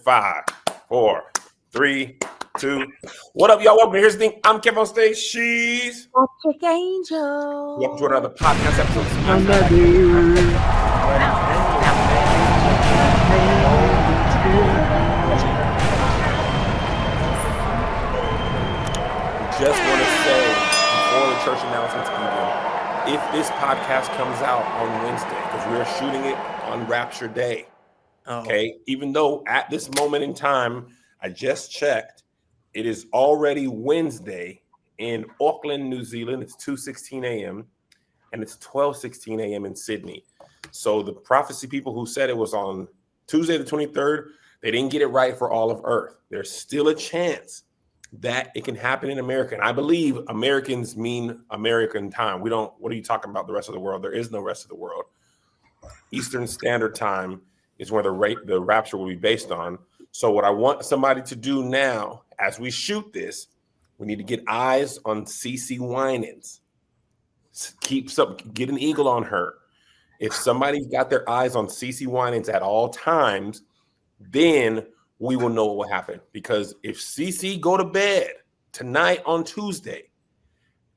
5, 4, 3, 2. What up, y'all? Welcome. Here's the thing. I'm Kimmel on stage. She's Patrick Angel. welcome to another podcast episode. Just want to say before the church announcements even, if this podcast comes out on Wednesday, because we are shooting it on Rapture Day, okay? Even though at this moment in time, I just checked, it is already Wednesday in Auckland, New Zealand. It's 2:16 a.m. and it's 12:16 a.m. in Sydney. So the prophecy people who said it was on Tuesday the 23rd, they didn't get it right for all of Earth. There's still a chance that it can happen in America. And I believe Americans mean American time. What are you talking about the rest of the world? There is no rest of the world. Eastern Standard Time is where the rapture will be based on. So what I want somebody to do now, as we shoot this, we need to get eyes on CeCe Winans. Get an eagle on her. If somebody's got their eyes on CeCe Winans at all times, then we will know what will happen. Because if CeCe go to bed tonight on Tuesday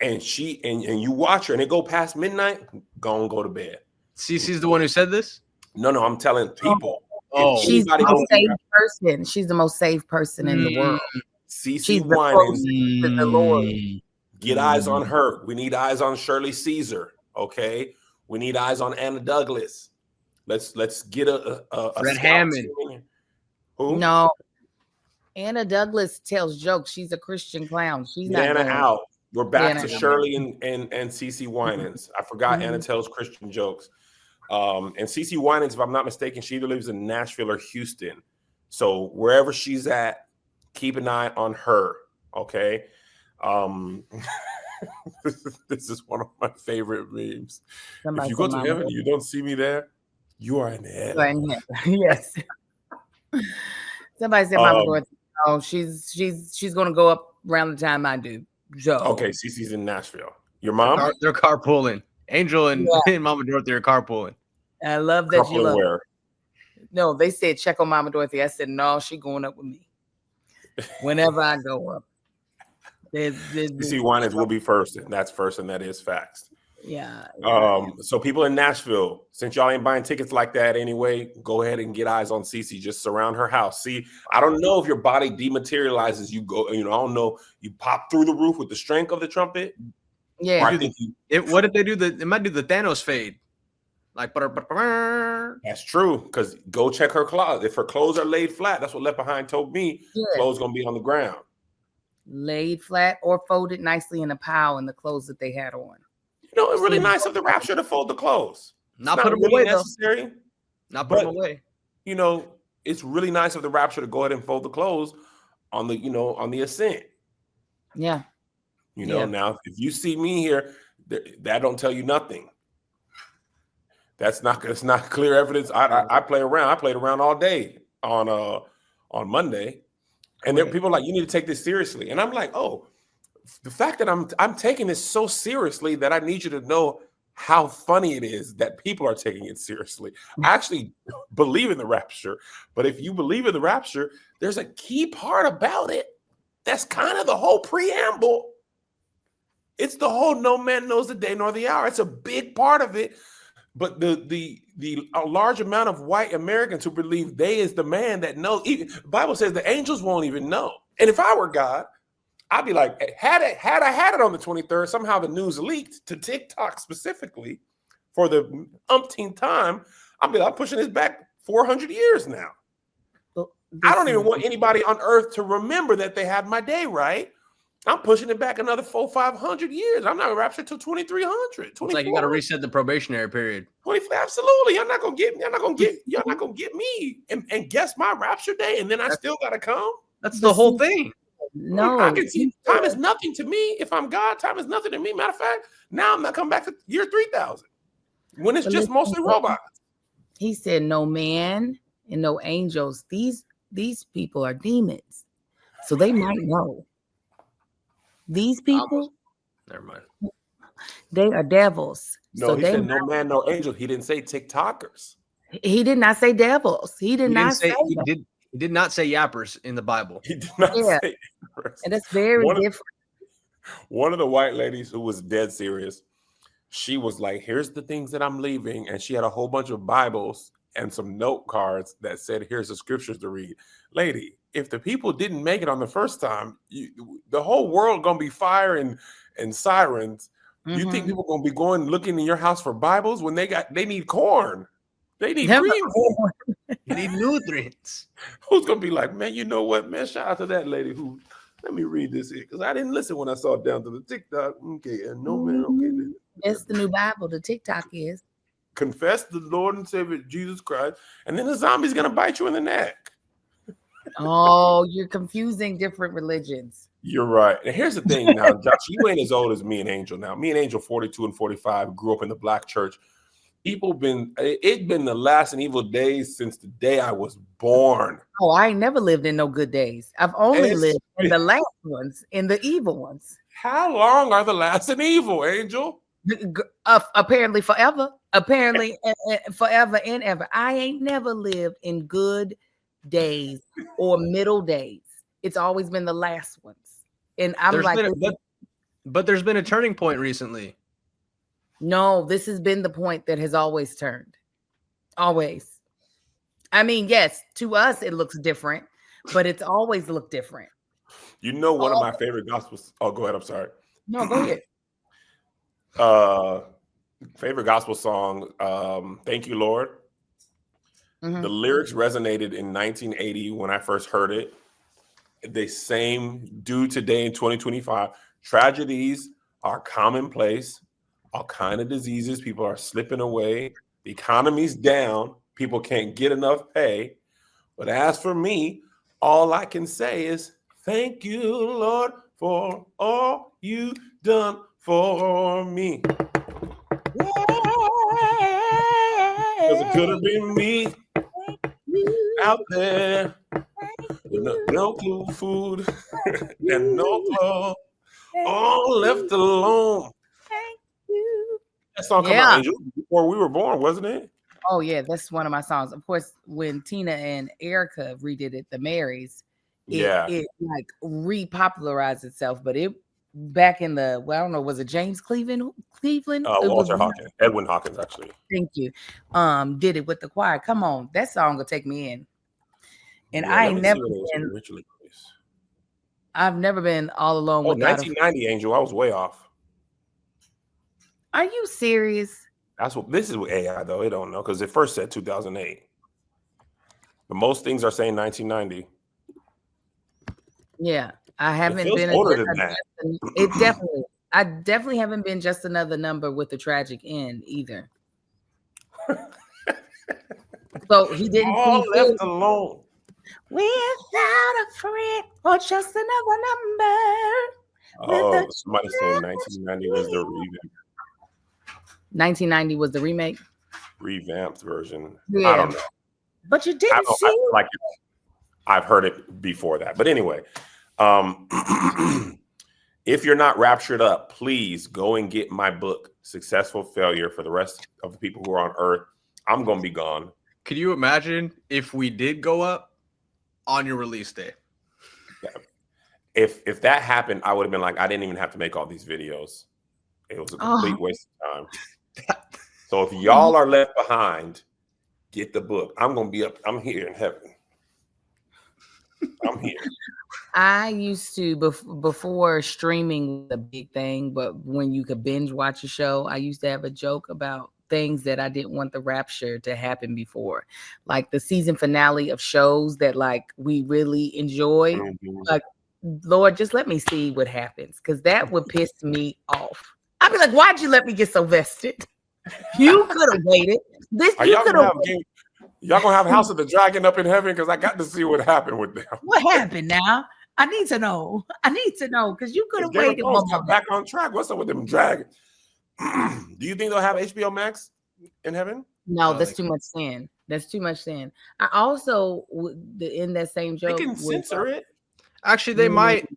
and you watch her and it go past midnight, go to bed. CeCe's the one who said this? No, I'm telling people. She's the most safe person. She's the most safe person in the world. CeCe Winans, to the Lord. Get eyes on her. We need eyes on Shirley Caesar. Okay, we need eyes on Anna Douglas. Let's get a Fred Hammond. Who? No, Anna Douglas tells jokes. She's a Christian clown. She's not Anna out. We're back to Anna. Shirley and CeCe Winans. I forgot Anna tells Christian jokes. And CeCe Winans, if I'm not mistaken, she either lives in Nashville or Houston. So wherever she's at, keep an eye on her. Okay. This is one of my favorite memes. If you go to heaven, you don't see me there, you are in heaven. Yes. Somebody said Mama Dorothy. Oh, she's gonna go up around the time I do. So okay, CeCe's in Nashville. Your mom? They're carpooling. Angel and Mama Dorothy are carpooling. I love that you love. Where? No, they said check on Mama Dorothy. I said no, she going up with me. Whenever I go up. CeCe Winans will be first, and that's first, and that is facts. Yeah. So people in Nashville, since y'all ain't buying tickets like that anyway, go ahead and get eyes on CeCe. Just surround her house. See, I don't know if your body dematerializes. I don't know. You pop through the roof with the strength of the trumpet. Yeah. What if they do it might do the Thanos fade. Like, that's true. Because go check her closet. If her clothes are laid flat, that's what Left Behind told me. Yeah. Clothes gonna be on the ground. Laid flat or folded nicely in a pile in the clothes that they had on. It's really nice of the Rapture to fold the clothes. Not put them away, necessary. Not put them away. It's really nice of the Rapture to go ahead and fold the clothes on the ascent. Yeah. Now if you see me here, that don't tell you nothing. It's not clear evidence. I play around. I played around all day on Monday, and there people are like, you need to take this seriously, and I'm like, oh. The fact that I'm taking this so seriously that I need you to know how funny it is that people are taking it seriously. I actually believe in the rapture, but if you believe in the rapture, there's a key part about it. That's kind of the whole preamble. It's the whole no man knows the day nor the hour. It's a big part of it. But a large amount of white Americans who believe they is the man that knows. The Bible says the angels won't even know. And if I were God, I'd be like, had I had it on the 23rd, somehow the news leaked to TikTok specifically for the umpteenth time, I'm pushing this back 400 years now. I don't even want anybody on earth to remember that they had my day right. I'm pushing it back another 400-500 years. I'm not raptured till 2300. It's like you got to reset the probationary period. Absolutely. Y'all not gonna get me and guess my rapture day, and then I still gotta come. That's the whole thing. No, I can see time is nothing to me. If I'm God, time is nothing to me. Matter of fact, now I'm not coming back to year 3000 when it's just mostly robots. He said, "No man and no angels. These people are demons, so they might know. These people, never mind. They are devils. No, so he said no man, no angel. He didn't say TikTokers. He did not say devils. He did not say that. He did not say yappers in the Bible. He did not Yeah. say. And that's very different. One of the white ladies who was dead serious, she was like, here's the things that I'm leaving. And she had a whole bunch of Bibles and some note cards that said, here's the scriptures to read. Lady, if the people didn't make it on the first time, the whole world going to be fire and sirens. You think people going to be going looking in your house for Bibles when they need corn? They need green corn. They need nutrients. Who's going to be like, man, you know what, man? Shout out to that lady who, let me read this here. Because I didn't listen when I saw it down to the TikTok. Okay, and no, man, okay. That's the new Bible. The TikTok is. Confess the Lord and Savior Jesus Christ, and then the zombie's going to bite you in the neck. Oh, you're confusing different religions. You're right. And here's the thing now, Josh, you ain't as old as me and Angel now. Me and Angel, 42 and 45, grew up in the black church. It's been the last and evil days since the day I was born. Oh, I ain't never lived in no good days. I've only lived in the last ones, in the evil ones. How long are the last and evil, Angel? Apparently forever. Apparently forever and ever. I ain't never lived in good days or middle days. It's always been the last ones. And I'm but there's been a turning point recently. No, this has been the point that has always turned. Always. I mean, yes, to us it looks different, but it's always looked different. You know, one of my favorite gospels. Oh, go ahead. I'm sorry. No, go ahead. Favorite gospel song, Thank You, Lord. The lyrics resonated in 1980 when I first heard it. The same do today in 2025. Tragedies are commonplace. All kind of diseases. People are slipping away. The economy's down. People can't get enough pay. But as for me, all I can say is thank you, Lord, for all you've done for me. Because it could have been me out there with no food and no clothes, all left alone. That song came out, Angel, before we were born, wasn't it? Oh, yeah, that's one of my songs. Of course, when Tina and Erica redid it, The Marys, it like repopularized itself. But it back in the, I don't know, was it James Cleveland? Walter Hawkins, Edwin Hawkins, actually. Thank you. Did it with the choir. Come on, that song will take me in. And I ain't never been. I've never been all alone. 1990, Angel. I was way off. Are you serious? This is with AI though. It don't know because it first said 2008. But most things are saying 1990. Yeah, I haven't been older than that. I definitely haven't been just another number with a tragic end either. So he didn't all left alone without a friend or just another number. Oh, somebody said 1990 was the revamp. 1990 was the remake, revamped version. Yeah. I don't know, but you didn't see it. Like I've heard it before that. But anyway, if you're not raptured up, please go and get my book, Successful Failure, for the rest of the people who are on Earth. I'm gonna be gone. Could you imagine if we did go up on your release day? If that happened, I would have been like, I didn't even have to make all these videos. It was a complete waste of time. So if y'all are left behind, get the book. I'm gonna be up. I'm here in heaven. I'm here. I used to before streaming was a big thing, but when you could binge watch a show, I used to have a joke about things that I didn't want the rapture to happen before, like the season finale of shows that like we really enjoy. Like, Lord, just let me see what happens, because that would piss me off. I'd be like, why'd you let me get so vested? You could have waited. Y'all gonna have House of the Dragon up in heaven? Because I got to see what happened with them. What happened now? I need to know. Because you could have waited. Back on track. What's up with them dragons? Do you think they'll have HBO Max in heaven? No, that's too much sin. That's too much sin. I also, in that same joke, they can censor it. Actually, they might.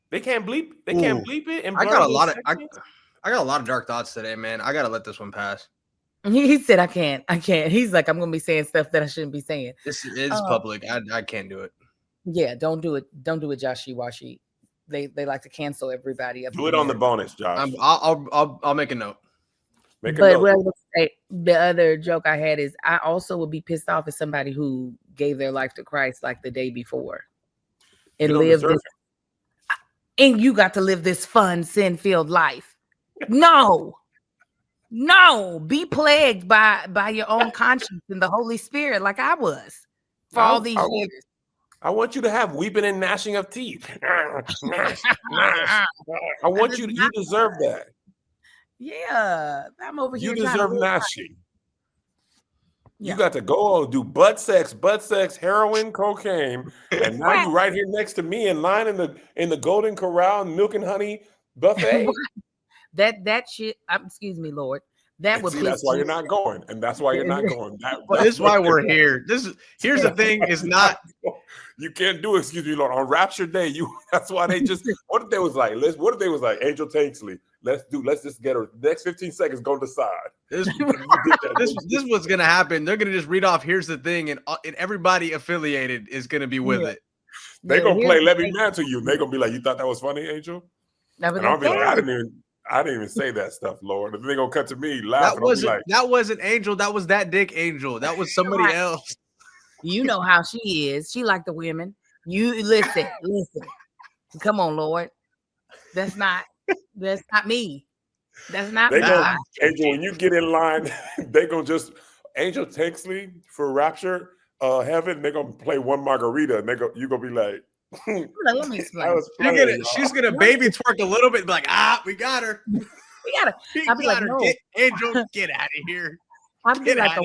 They can't bleep. They can't bleep it. And I got a lot of dark thoughts today, man. I gotta let this one pass. He said, I can't. He's like, I'm gonna be saying stuff that I shouldn't be saying. This is public. I can't do it. Yeah, don't do it. Don't do it, Joshy Washy. They like to cancel everybody. Do it on the bonus, Josh. I'll make a note. Make a But note. what I would say, the other joke I had is I also would be pissed off at somebody who gave their life to Christ like the day before and lived this, and you got to live this fun, sin-filled life. No, be plagued by your own conscience and the Holy Spirit like I was for all these years. I want you to have weeping and gnashing of teeth. Nash. I want you. You deserve that. Yeah, I'm over here. You deserve gnashing. Yeah. You got to go do butt sex, heroin, cocaine, and now you right here next to me in line in the Golden Corral milk and honey buffet. that shit. Excuse me, Lord. That would. See, that's why you're not going, and that's why you're not going. This is why we're here. Here's the thing: is not. You can't do, excuse me, Lord, on Rapture Day. That's why they just. What if they was like, Angel Tanksley? Let's just get her. Next 15 seconds, go decide. This what's gonna happen. They're gonna just read off. Here's the thing, and everybody affiliated is gonna be with it. They're gonna play "Let Me Man to You." And they're gonna be like, "You thought that was funny, Angel?" And I'll be like, "I didn't even say that stuff, Lord." And they're gonna cut to me laughing. That wasn't Angel. That was that dick Angel. That was somebody else. You know how she is. She like the women. You listen. Come on, Lord. That's not me. That's not me. Angel, when you get in line, they gonna just Angel Tanksley for Rapture Heaven. They're gonna play One Margarita, and you gonna be like, let me explain. She's gonna baby twerk a little bit, and be like, we got her. I'll be like, no. Angel, get out of here. I'd be like, a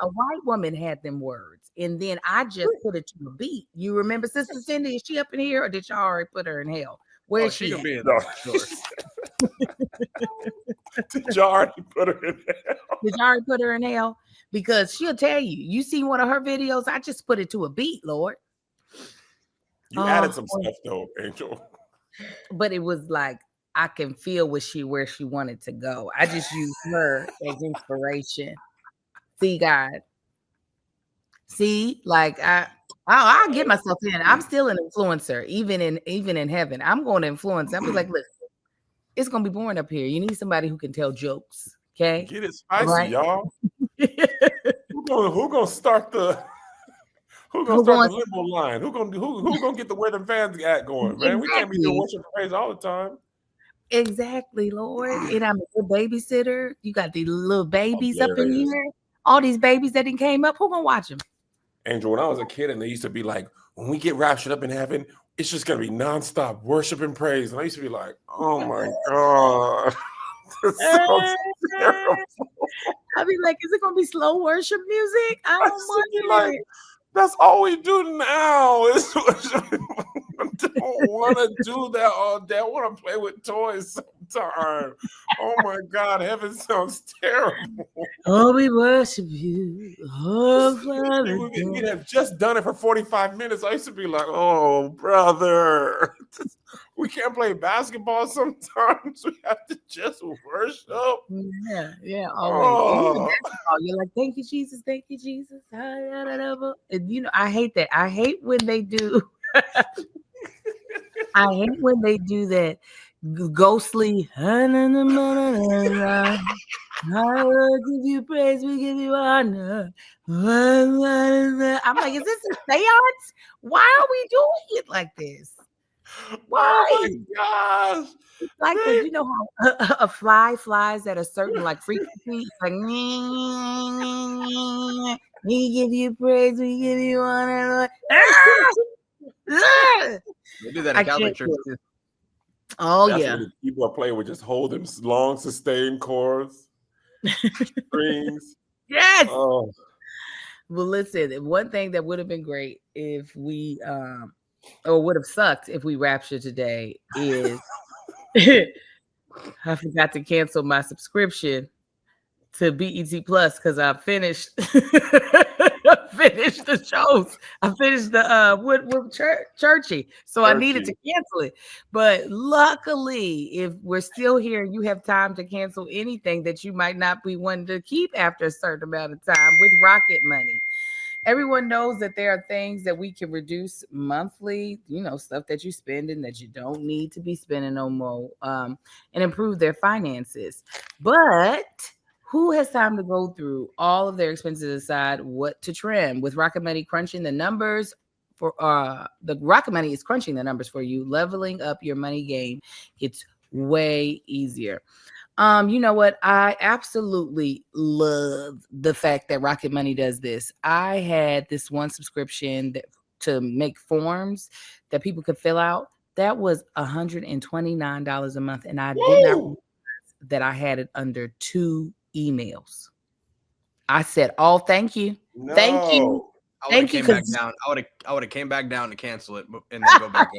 white woman had them words, and then I just put it to a beat. You remember Sister Cindy? Is she up in here, or did y'all already put her in hell? Where is she? Gonna be in there. Did y'all already put her in hell? Did y'all already put her in hell? Because she'll tell you. You seen one of her videos? I just put it to a beat, Lord. You added some stuff though, Angel. But it was like I can feel where she wanted to go. I just used her as inspiration. See, God. See, like I'll get myself in. I'm still an influencer, even in heaven. I'm going to influence. I'll be like, listen, it's gonna be boring up here. You need somebody who can tell jokes. Okay, get it spicy, y'all. Who gonna start the liberal line? Who gonna get the where the fans at going, man? Exactly. We can't be doing worship and praise all the time. Exactly, Lord. And I'm a good babysitter. You got these little babies up in here. All these babies that didn't came up. Who gonna watch them? Angel, when I was a kid, and they used to be like, when we get raptured up in heaven, it's just gonna be nonstop worship and praise. And I used to be like, oh my God. This sounds terrible. I'd be like, is it gonna be slow worship music? I don't want it. That's all we do now. I don't want to do that all day. I want to play with toys sometime. Oh my God, heaven sounds terrible. Oh, we worship you. Oh, we'd have just done it for 45 minutes. I used to be like, oh, brother. We can't play basketball sometimes. We have to just worship. Yeah. Always. You're like, thank you, Jesus. Thank you, Jesus. And you know, I hate that. I hate when they do. I hate when they do that ghostly. I will give you praise. We give you honor. I'm like, is this a seance? Why are we doing it like this? Why? Oh my gosh. Like, you know how a fly flies at a certain like frequency? It's like, we give you praise, we give you honor. They do that in Catholic church too. Oh, that's yeah. When people are playing with just holding long sustained chords, strings. Yes. Oh. Well, listen, one thing that would have been great if we or would have sucked if we raptured today is I forgot to cancel my subscription to BET Plus because I finished finished the shows. I finished the Churchy. So I needed to cancel it. But luckily, if we're still here, you have time to cancel anything that you might not be wanting to keep after a certain amount of time with Rocket Money. Everyone knows that there are things that we can reduce monthly, stuff that you're spending that you don't need to be spending no more, and improve their finances. But who has time to go through all of their expenses, decide what to trim? With Rocket Money crunching the numbers for the Rocket Money is crunching the numbers for you. Leveling up your money game gets way easier. You know what? I absolutely love the fact that Rocket Money does this. I had this one subscription to make forms that people could fill out. That was $129 a month, and I did not realize that I had it under 2 emails. I said, "Oh, thank you, thank you." I would have came back down. I would have came back down to cancel it and then go back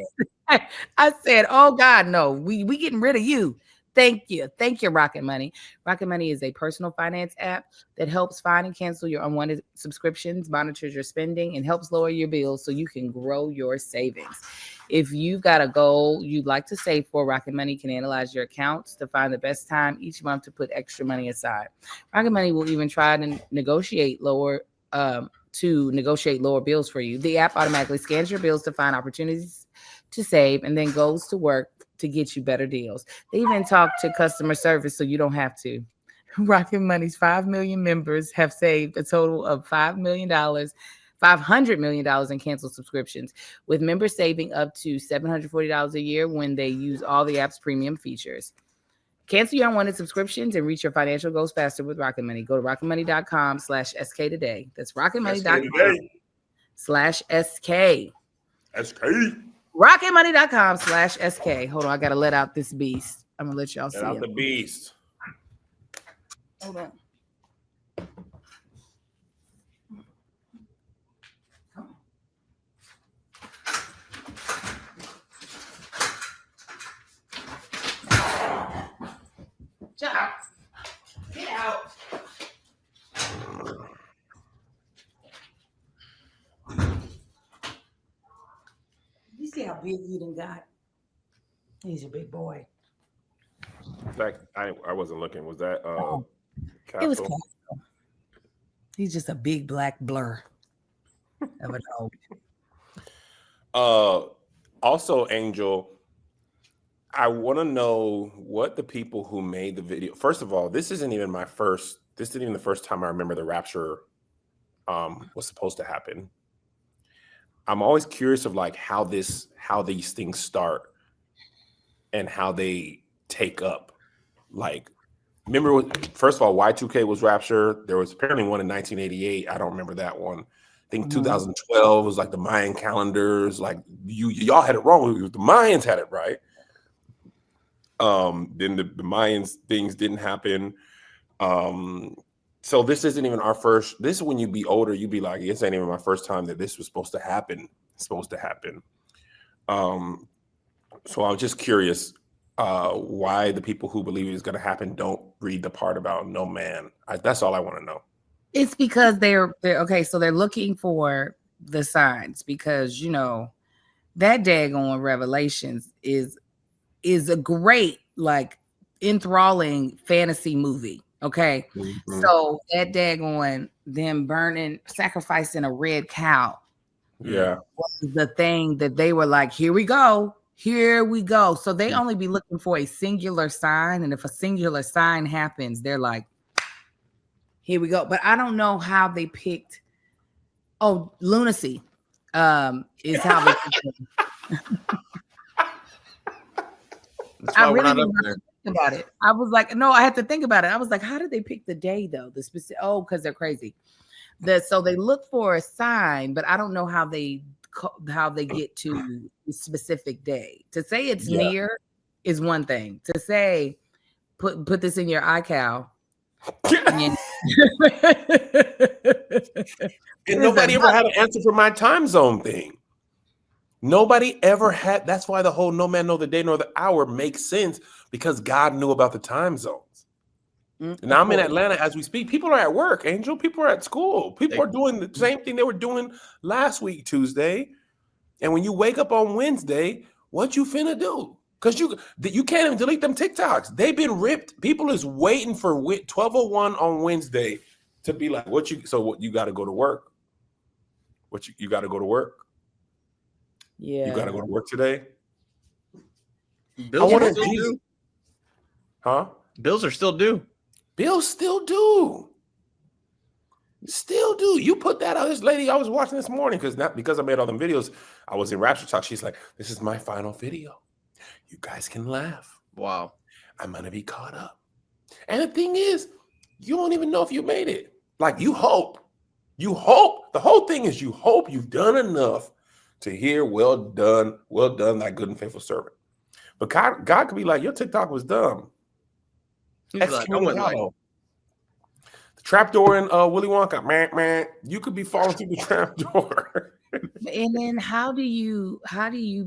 up. I said, "Oh God, no, we getting rid of you." Thank you, Rocket Money. Rocket Money is a personal finance app that helps find and cancel your unwanted subscriptions, monitors your spending, and helps lower your bills so you can grow your savings. If you've got a goal you'd like to save for, Rocket Money can analyze your accounts to find the best time each month to put extra money aside. Rocket Money will even try to negotiate lower bills for you. The app automatically scans your bills to find opportunities to save and then goes to work to get you better deals. They even talk to customer service so you don't have to. Rocket Money's 5 million members have saved a total of $500 million in canceled subscriptions, with members saving up to $740 a year when they use all the app's premium features. Cancel your unwanted subscriptions and reach your financial goals faster with Rocket Money. Go to rocketmoney.com/SK today. That's rocketmoney.com/SK. SK. rocketmoney.com/SK. Hold on, I gotta let out this beast. I'm gonna let y'all see out him. the beast. Hold on. Jack, get out. You see how big he done got? He's a big boy. In fact, I wasn't looking. Was that It was Castle. He's just a big black blur of a dog. Also, Angel, I want to know what the people who made the video. First of all, this isn't even the first time I remember the Rapture was supposed to happen. I'm always curious of like how these things start and how they take up. Like, remember, first of all, Y2K was Rapture. There was apparently one in 1988. I don't remember that one. I think 2012 was like the Mayan calendars. Like y'all had it wrong. The Mayans had it right. Then the Mayans things didn't happen. So this isn't even our first. This is when you be older, you'd be like, this ain't even my first time that this was supposed to happen. It's supposed to happen. So I'm just curious why the people who believe it's going to happen don't read the part about no man. That's all I want to know. It's because they're okay. So they're looking for the signs because that daggone Revelations is a great, like, enthralling fantasy movie. Okay. Mm-hmm. So that daggone them sacrificing a red cow. Yeah. Was the thing that they were like, here we go. So they only be looking for a singular sign. And if a singular sign happens, they're like, here we go. But I don't know how they picked. Oh, lunacy is how they picked them. I really didn't think about it. I was like, no, I had to think about it. I was like, how did they pick the day though? The specific. Oh, because they're crazy. So they look for a sign, but I don't know how they get to the specific day. To say it's near is one thing. To say put this in your iCal. And nobody ever had an answer for my time zone thing. Nobody ever had. That's why the whole no man know the day nor the hour makes sense, because God knew about the time zones. Now I'm in Atlanta as we speak. People are at work, Angel. People are at school. People are doing the same thing they were doing last week, Tuesday. And when you wake up on Wednesday, what you finna do? Because you can't even delete them TikToks. They've been ripped. People is waiting for 12:01 on Wednesday to be like, what you got to go to work? You got to go to work? Yeah. You got to go to work today? Bills are still due. Huh? Bills are still due. Bills still do. Still do. You put that out. This lady I was watching this morning because I made all them videos. I was in Rapture Talk. She's like, this is my final video. You guys can laugh. Wow. I'm going to be caught up. And the thing is, you don't even know if you made it. Like, you hope. You hope. The whole thing is you hope you've done enough to hear, well done, thy good and faithful servant. But God could be like, your TikTok was dumb. He's like, the trapdoor in Willy Wonka, man, you could be falling through the trapdoor. And then how do you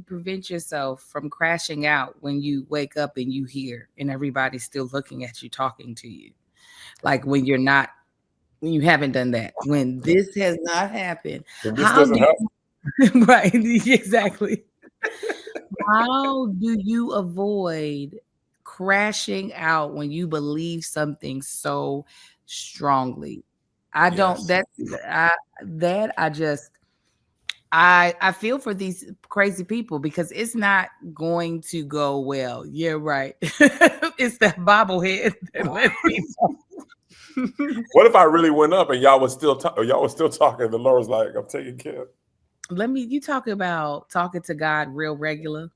prevent yourself from crashing out when you wake up and you hear and everybody's still looking at you, talking to you? Like when you haven't done that, when this has not happened. Right, exactly. How do you avoid crashing out when you believe something so strongly? I feel for these crazy people because it's not going to go well. Yeah, right. It's that bobblehead that lets me know. What if I really went up and y'all was still talking? The Lord was like, I'm taking care. You talking to God real regular?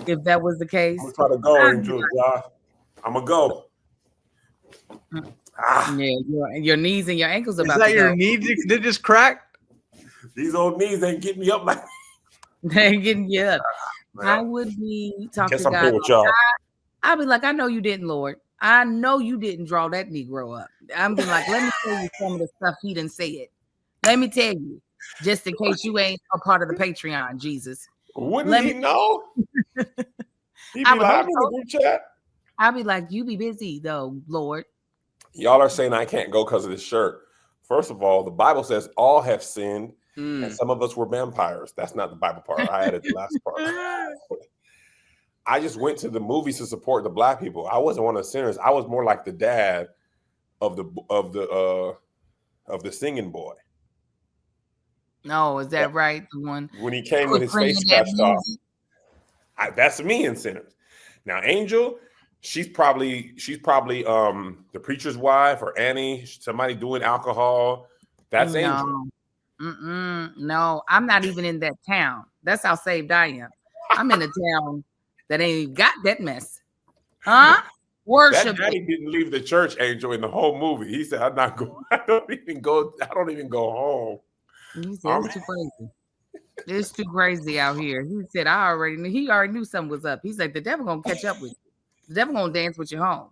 If that was the case, I'm gonna try to go, Angel. I'm gonna go. Yeah, your knees and your ankles are about to go. Is that your knees? They just cracked? These old knees ain't getting me up like they ain't getting you up. I would be talking to God. I'm here with y'all. I'd be like, I know you didn't, Lord. I know you didn't draw that Negro up. I'm be like, let me tell you some of the stuff he done said. Let me tell you, just in case you ain't a part of the Patreon, Jesus. Wouldn't he know? He'd be like, I'm in the group chat. I'll be like, you be busy though, Lord. Y'all are saying I can't go because of this shirt. First of all, the Bible says all have sinned, and some of us were vampires. That's not the Bible part. I added the last part. I just went to the movies to support the Black people. I wasn't one of the sinners. I was more like the dad of the singing boy. No, is that right? The one when he came with his face scratched off. That's me in Sinners. Now, Angel, she's probably the preacher's wife or Annie, somebody doing alcohol. That's Angel. No, I'm not even in that town. That's how saved I am. I'm in a town that ain't got that mess. Huh? Worship. That daddy didn't leave the church, Angel, in the whole movie. He said, I'm not going. I don't even go home. He said, it's too crazy. It's too crazy out here. He said, he already knew something was up. He's like, the devil gonna catch up with you. The devil gonna dance with you home.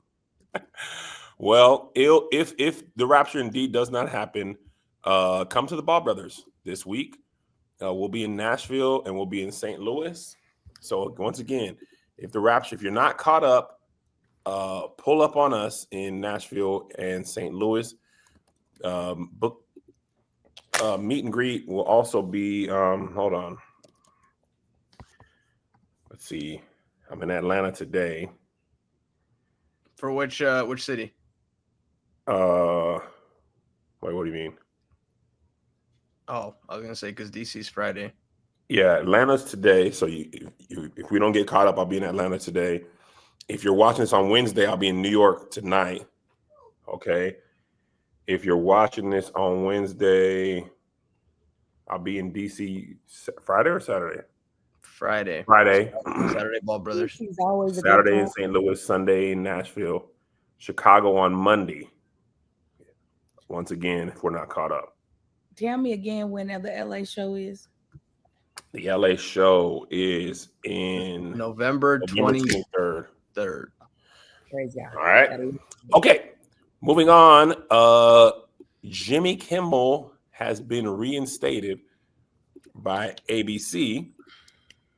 Well, if the rapture indeed does not happen, come to the Ball Brothers this week. We'll be in Nashville and we'll be in St. Louis. So once again, if you're not caught up, pull up on us in Nashville and St. Louis. Book meet and greet will also be hold on. Let's see. I'm in Atlanta today. For which city? Wait, what do you mean? Oh, I was gonna say because DC's Friday. Yeah, Atlanta's today. So if we don't get caught up, I'll be in Atlanta today. If you're watching this on Wednesday, I'll be in New York tonight. Okay. If you're watching this on Wednesday, I'll be in DC Friday or Saturday? Friday. Saturday, Ball Brothers. Saturday in St. Louis, Sunday in Nashville, Chicago on Monday. Once again, if we're not caught up. Tell me again when the LA show is. The LA show is in November 23rd. Crazy. All right. Okay. Moving on. Jimmy Kimmel has been reinstated by ABC.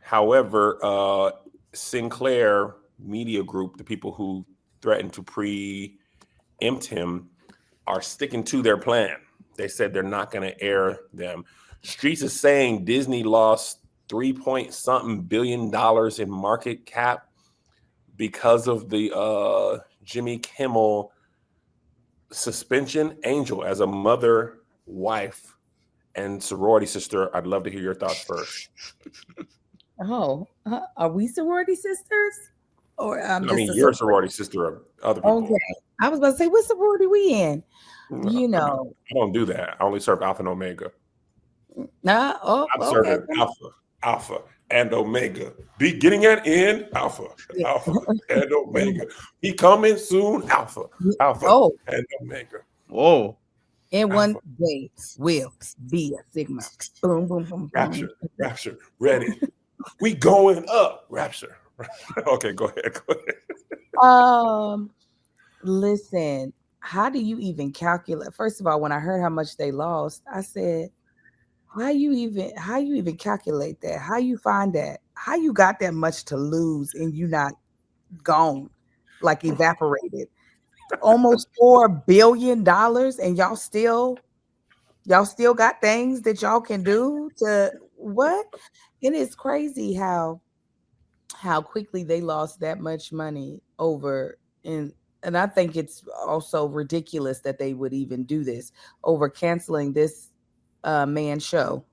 However, Sinclair Media Group, the people who threatened to preempt him are sticking to their plan. They said they're not going to air them. Streets is saying Disney lost $3-point-something billion in market cap because of the Jimmy Kimmel suspension. Angel, as a mother, wife, and sorority sister, I'd love to hear your thoughts first. Oh, are we sorority sisters? Or you're a sorority sister of other people. Okay, I was about to say, what sorority we in? You know, I don't do that. I only serve Alpha and Omega. I'm serving Alpha and Omega. Beginning and end, Alpha and Omega. He coming soon, Alpha and Omega. Whoa. And one day will be a Sigma. Boom, boom, boom, boom. Rapture, ready. We going up, Rapture. Okay, go ahead. Listen, how do you even calculate? First of all, when I heard how much they lost, I said, how you even calculate that? How you find that? How you got that much to lose and you not gone, like evaporated? Almost $4 billion, and y'all still got things that y'all can do to what? It is crazy how quickly they lost that much money over, and I think it's also ridiculous that they would even do this over canceling this man's show.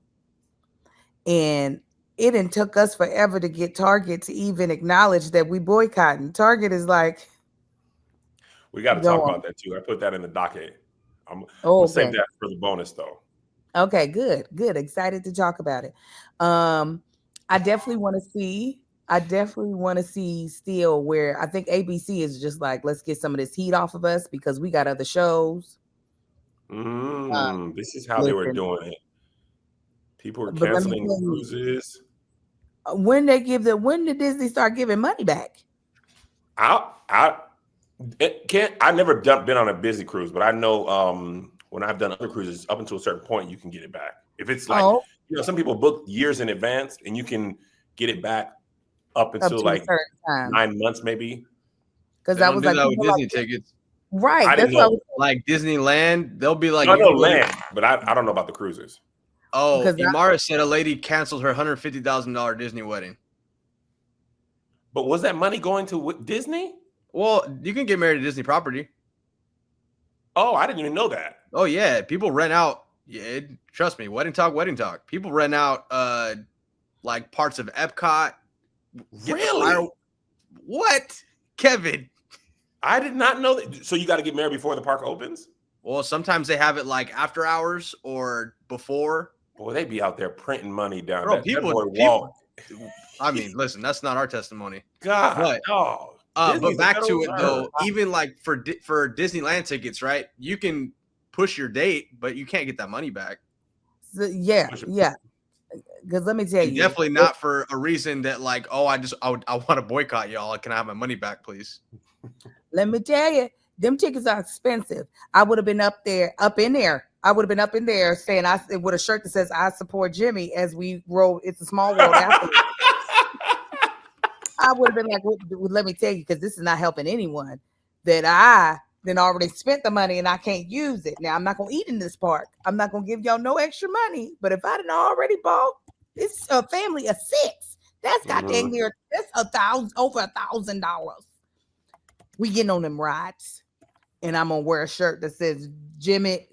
And it took us forever to get Target to even acknowledge that we boycotting. Target is like, we got to talk about that too. I put that in the docket. I'm gonna save that for the bonus though. Okay, good. Excited to talk about it. I definitely want to see still where I think ABC is just like, let's get some of this heat off of us because we got other shows. This is how they were doing it. People were canceling cruises. When did Disney start giving money back? I never been on a busy cruise, but I know when I've done other cruises, up until a certain point, you can get it back. If it's like, some people book years in advance and you can get it back up until like 9 months, maybe. Because I was like, with Disney tickets. Right. I didn't know. Like Disneyland, they'll be like, I know land, but I don't know about the cruises. Oh, Imara said a lady canceled her $150,000 Disney wedding. But was that money going to Disney? Well, you can get married to Disney property. Oh, I didn't even know that. Oh, yeah. People rent out. Yeah, trust me. Wedding talk. People rent out like parts of Epcot. Really? What? Kevin? I did not know that. So you got to get married before the park opens? Well, sometimes they have it like after hours or before. Boy, they be out there printing money down there. People, I mean, listen, that's not our testimony. God. But back to it though, even like for Disneyland tickets, right? You can push your date, but you can't get that money back. So, yeah. Because let me tell you, definitely not for a reason that like, I want to boycott y'all. Can I have my money back, please? Let me tell you, them tickets are expensive. I would have been up in there. I would have been up in there saying with a shirt that says "I support Jimmy" as we roll. It's a small world. I would have been like, let me tell you, because this is not helping anyone, that I then already spent the money and I can't use it. Now, I'm not going to eat in this park. I'm not going to give y'all no extra money. But if I didn't already bought, it's a family of 6. That's goddamn near, that's over $1,000. We getting on them rides. And I'm going to wear a shirt that says, Jimmy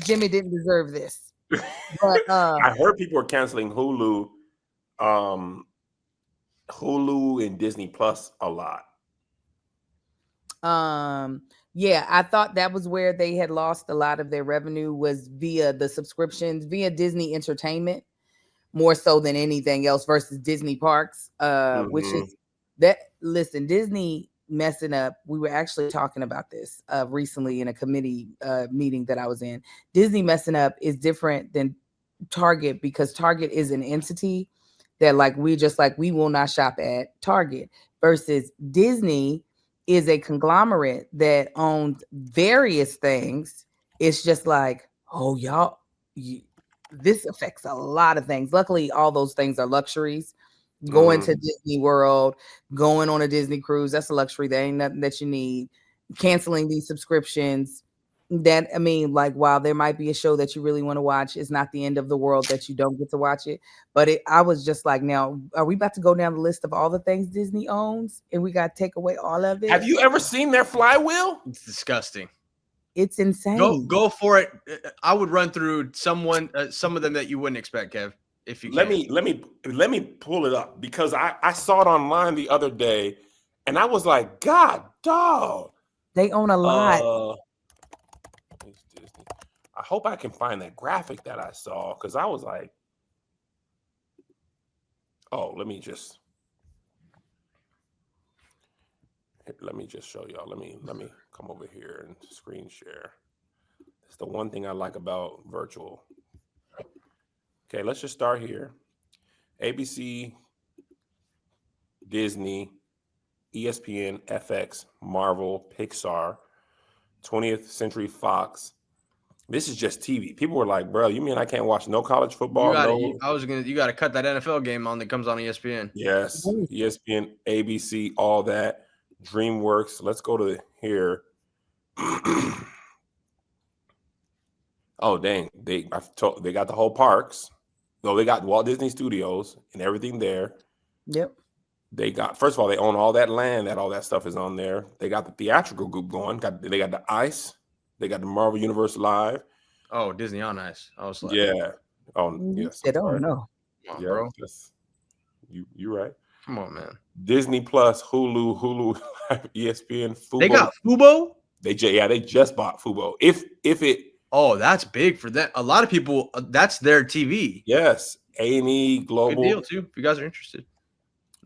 didn't deserve this. But I heard people were canceling Hulu and Disney Plus a lot. Yeah, I thought that was where they had lost a lot of their revenue, was via the subscriptions, via Disney Entertainment, more so than anything else versus Disney Parks, which is that. Listen, Disney messing up. We were actually talking about this recently in a committee meeting that I was in. Disney messing up is different than Target, because Target is an entity that we will not shop at Target, versus Disney is a conglomerate that owns various things. It's just like, this affects a lot of things. Luckily, all those things are luxuries. Going to Disney World, going on a Disney cruise, that's a luxury. There ain't nothing that you need. canceling these subscriptions. That, I mean, like, while there might be a show that you really want to watch, it's not the end of the world that you don't get to watch it. But I was just like, now, are we about to go down the list of all the things Disney owns and we got to take away all of it? Have you ever seen their flywheel? It's disgusting. It's insane. Go for it. I would run through some of them that you wouldn't expect, Kev. If you let me pull it up, because I saw it online the other day and I was like, God, dog. They own a lot. I hope I can find that graphic that I saw, because I was like, oh, let me just show y'all. Let me come over here and screen share. It's the one thing I like about virtual. Okay, let's just start here. ABC, Disney, ESPN, FX, Marvel, Pixar, 20th Century Fox. This is just TV. People were like, bro, you mean I can't watch no college football? You got to cut that NFL game on that comes on ESPN. Yes, ESPN, ABC, all that. DreamWorks. Let's go to here. Oh, dang. They got the whole parks. So they got Walt Disney Studios and everything there. Yep. They got, first of all, they own all that land, all that stuff is on there. They got the theatrical group going. They got the Ice. They got the Marvel Universe Live. Oh, Disney on Ice. I was like, yeah. Oh, yes. I don't know. Come on, yeah, bro. You right. Come on, man. Disney Plus, Hulu, ESPN, Fubo. They got Fubo? They just bought Fubo. If it. Oh, that's big for that. A lot of people, that's their TV. Yes. A&E, Global. Good deal, too, if you guys are interested.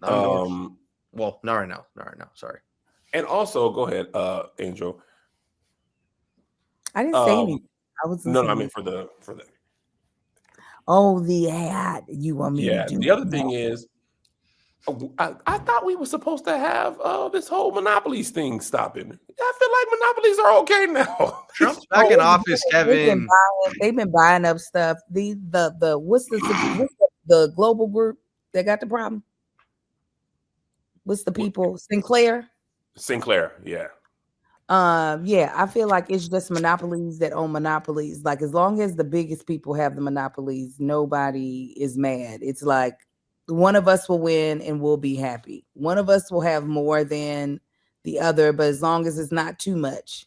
Well, not right now. Sorry. And also, go ahead, Angel. I didn't say anything. I was no. I mean for the. Oh, the ad you want me to do. The other thing is, I thought we were supposed to have this whole monopolies thing stopping. I feel like monopolies are okay now. Trump's back in office, Kevin. They've been buying up stuff. What's the global group that got the problem? What's the people? Sinclair, yeah. Yeah, I feel like it's just monopolies that own monopolies. Like, as long as the biggest people have the monopolies, nobody is mad. It's like one of us will win and we'll be happy. One of us will have more than the other, but as long as it's not too much,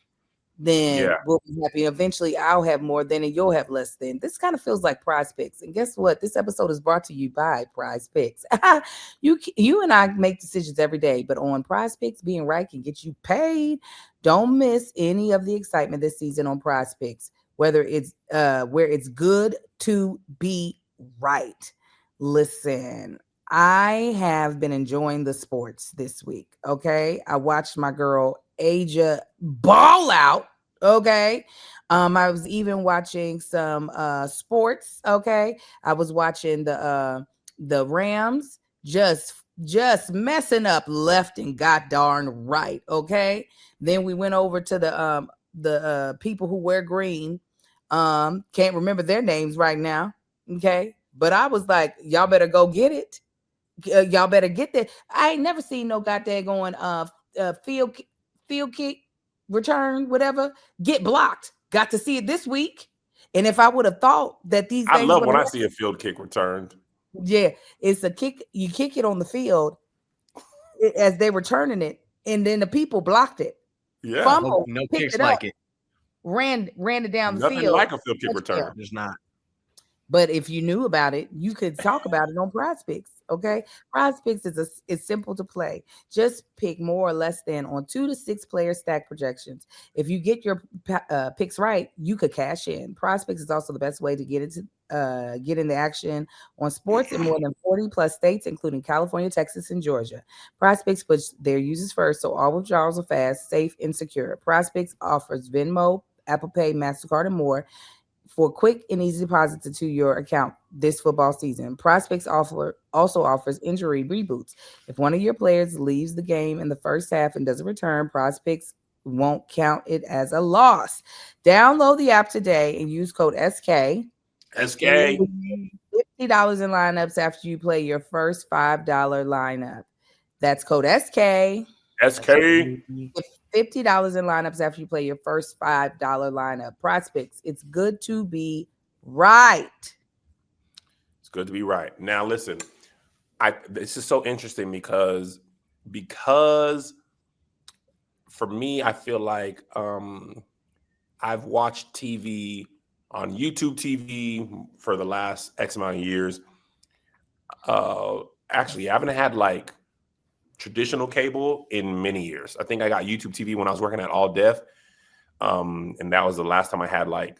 then we'll be happy. Eventually I'll have more than and you'll have less than. This kind of feels like Prize Picks. And guess what? This episode is brought to you by Prize Picks. You and I make decisions every day, but on Prize Picks, being right can get you paid. Don't miss any of the excitement this season on Prize Picks, whether it's where it's good to be right. Listen, I have been enjoying the sports this week. Okay. I watched my girl Aja ball out. Okay. I was even watching some sports. Okay. I was watching the Rams just messing up left and god darn right. Okay. Then we went over to the people who wear green. Can't remember their names right now. Okay. But I was like, y'all better go get it. Y'all better get that. I ain't never seen no goddamn going field kick return, whatever, get blocked. Got to see it this week. And if I would have thought that these things, I love when I see a field kick returned. Yeah, it's a kick. You kick it on the field as they were turning it, and then the people blocked it. Yeah, fumbled, no kicks like it. Ran it down the Nothing field. like a field kick return. There's not. But if you knew about it, you could talk about it on Prize Picks. Okay, Prize Picks is simple to play. Just pick more or less than on 2 to 6 player stack projections. If you get your picks right, you could cash in. Prize Picks is also the best way to get into action on sports in more than 40 plus states, including California, Texas, and Georgia. Prize Picks puts their users first, so all withdrawals are fast, safe, and secure. Prize Picks offers Venmo, Apple Pay, MasterCard, and more for quick and easy deposits into your account this football season. Prize Picks also offers injury reboots. If one of your players leaves the game in the first half and doesn't return, Prize Picks won't count it as a loss. Download the app today and use code SK. $50 in lineups after you play your first $5 lineup. That's code SK. SK. $50 in lineups after you play your first $5 lineup. Prospects, it's good to be right. It's good to be right. Now, listen, this is so interesting because for me, I feel like I've watched TV on YouTube TV for the last X amount of years. Actually, I haven't had like traditional cable in many years. I think I got YouTube TV when I was working at All Def. And that was the last time I had like,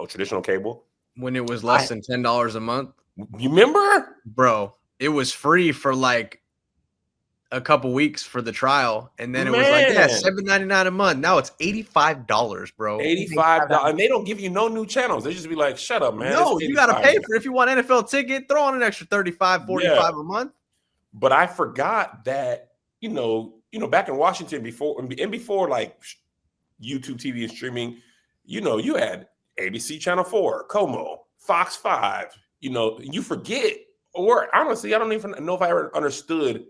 traditional cable. When it was less than $10 a month. You remember? Bro, it was free for like a couple weeks for the trial, and then it was like, yeah, $7.99 a month. Now it's $85, bro. $85, and they don't give you no new channels. They just be like, "Shut up, man." No, you got to pay for it. If you want NFL ticket, throw on an extra $35, $45 a month. But I forgot that back in Washington before like YouTube TV and streaming, you had ABC Channel 4, Como, Fox 5. You forget, or honestly, I don't even know if I ever understood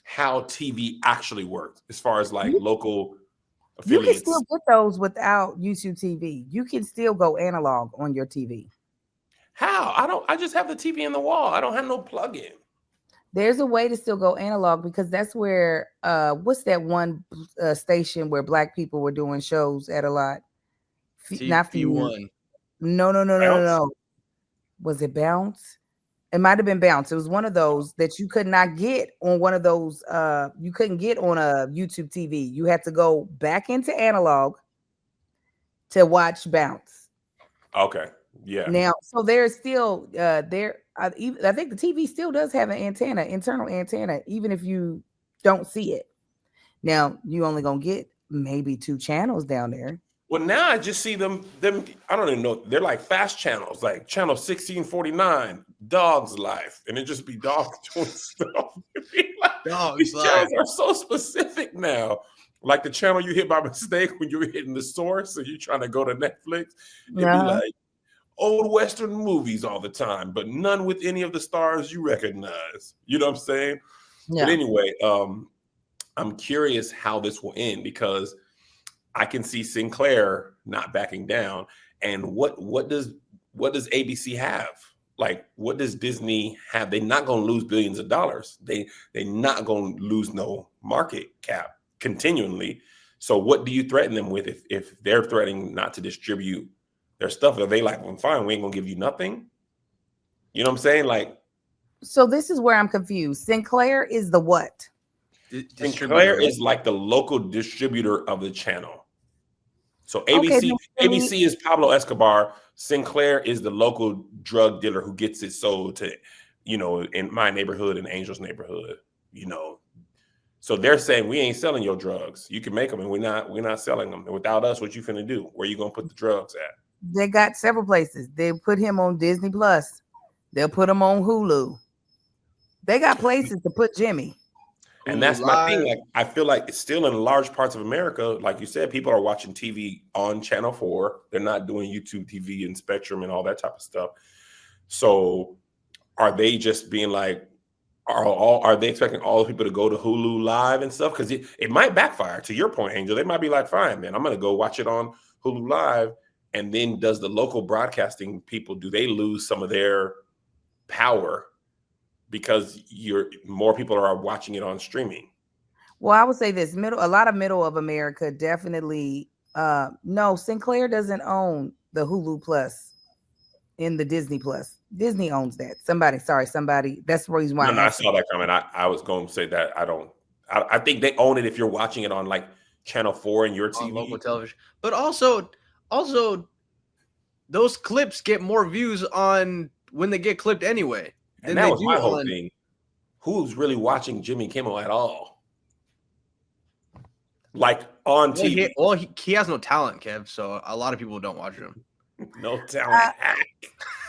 how TV actually worked as far as like local affiliates. You can still get those without YouTube TV. You can still go analog on your TV. How? I just have the TV in the wall. I don't have no plug-in. There's a way to still go analog because that's where what's that one station where black people were doing shows at a lot? Not F1. No. Was it Bounce? It might have been Bounce. It was one of those that you could not get on one of those. You couldn't get on a YouTube TV. You had to go back into analog to watch Bounce. Okay. Yeah. Now, so there's still there. I think the TV still does have an internal antenna, even if you don't see it. Now, you only gonna get maybe 2 channels down there. Well, now I just see them. I don't even know. They're like fast channels, like channel 1649, Dog's Life, and it just be dogs doing stuff. These channels are so specific now. Like the channel you hit by mistake when you're hitting the source, so you're trying to go to Netflix. It'd be like old Western movies all the time, but none with any of the stars you recognize. You know what I'm saying? Yeah. But anyway, I'm curious how this will end because I can see Sinclair not backing down. And what does ABC have? Like, what does Disney have? They're not going to lose billions of dollars. They're not going to lose no market cap continually. So what do you threaten them with if they're threatening not to distribute their stuff? Are they like, well, fine, we ain't going to give you nothing? You know what I'm saying? Like, so this is where I'm confused. Sinclair is the what? Sinclair is like the local distributor of the channel. So ABC is Pablo Escobar. Sinclair is the local drug dealer who gets it sold to, in my neighborhood and Angel's neighborhood, So they're saying we ain't selling your drugs. You can make them, and we're not selling them. And without us, what you finna do? Where you gonna put the drugs at? They got several places. They put him on Disney Plus. They'll put him on Hulu. They got places to put Jimmy. And that's my thing. Like, I feel like it's still in large parts of America. Like you said, people are watching TV on Channel 4. They're not doing YouTube TV and Spectrum and all that type of stuff. So are they just being like, are they expecting all the people to go to Hulu Live and stuff? Because it might backfire. To your point, Angel, they might be like, fine, man, I'm going to go watch it on Hulu Live. And then does the local broadcasting people, do they lose some of their power? Because more people are watching it on streaming. Well, I would say this: a lot of middle of America definitely. No, Sinclair doesn't own the Hulu Plus in the Disney Plus. Disney owns that. Somebody. That's the reason why. No, I saw that comment. I was going to say that I think they own it if you're watching it on like Channel 4 and your TV, on local television. But also, those clips get more views on when they get clipped anyway. And that was my whole thing. Who's really watching Jimmy Kimmel at all? Like on TV. He has no talent, Kev. So a lot of people don't watch him. No talent.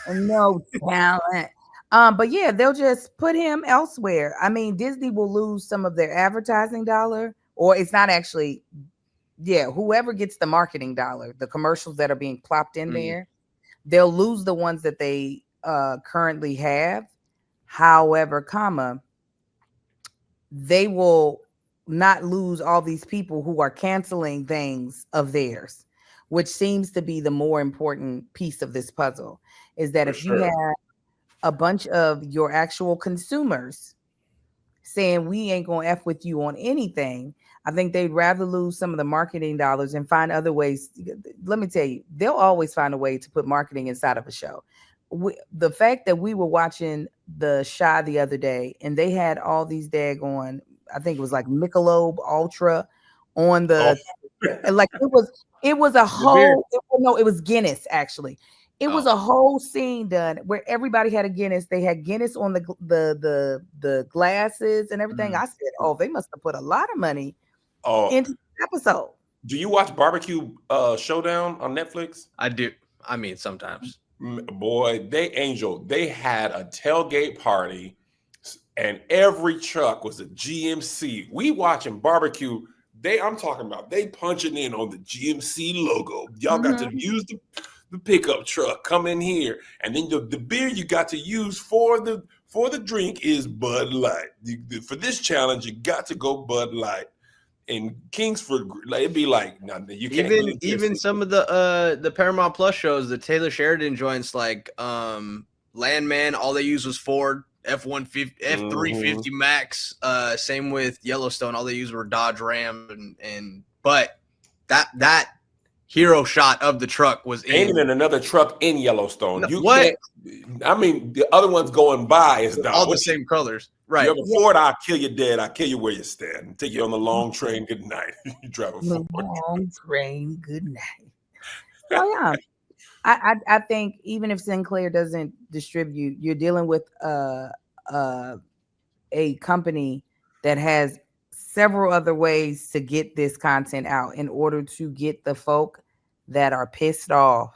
No talent. But yeah, they'll just put him elsewhere. I mean, Disney will lose some of their advertising dollar, or it's not actually. Yeah, whoever gets the marketing dollar, the commercials that are being plopped in there, they'll lose the ones that they currently have. However, they will not lose all these people who are canceling things of theirs, which seems to be the more important piece of this puzzle, is that if you have a bunch of your actual consumers saying we ain't gonna F with you on anything, I think they'd rather lose some of the marketing dollars and find other ways. Let me tell you, they'll always find a way to put marketing inside of a show. The fact that we were watching the Shy the other day and they had all these daggone, I think it was like Michelob Ultra on the like it was a whole no, it was Guinness actually. It was a whole scene done where everybody had a Guinness. They had Guinness on the glasses and everything. I said, "Oh, they must have put a lot of money into the episode." Do you watch Barbecue Showdown on Netflix? I do. I mean, sometimes. Boy, they had a tailgate party, and every truck was a GMC. We watching Barbecue. I'm talking about they punching in on the GMC logo. Y'all got to use the pickup truck, come in here, and then the beer you got to use for the drink is Bud Light. For this challenge, you got to go Bud Light. In Kingsford, it'd be like, no, you can't. Even some of the Paramount Plus shows, the Taylor Sheridan joints, like Landman, all they used was Ford F-150, F-350 Max. Same with Yellowstone, all they used were Dodge Ram, but that hero shot of the truck was ain't even another truck in Yellowstone. No, what? I mean, the other ones going by is all the same colors, right? You have a Ford, I'll kill you dead. I'll kill you where you stand. Take you on the long train. Good night. You drive a Ford. Long train. Good night. Oh yeah. I think even if Sinclair doesn't distribute, you're dealing with a company that has several other ways to get this content out in order to get the folk that are pissed off,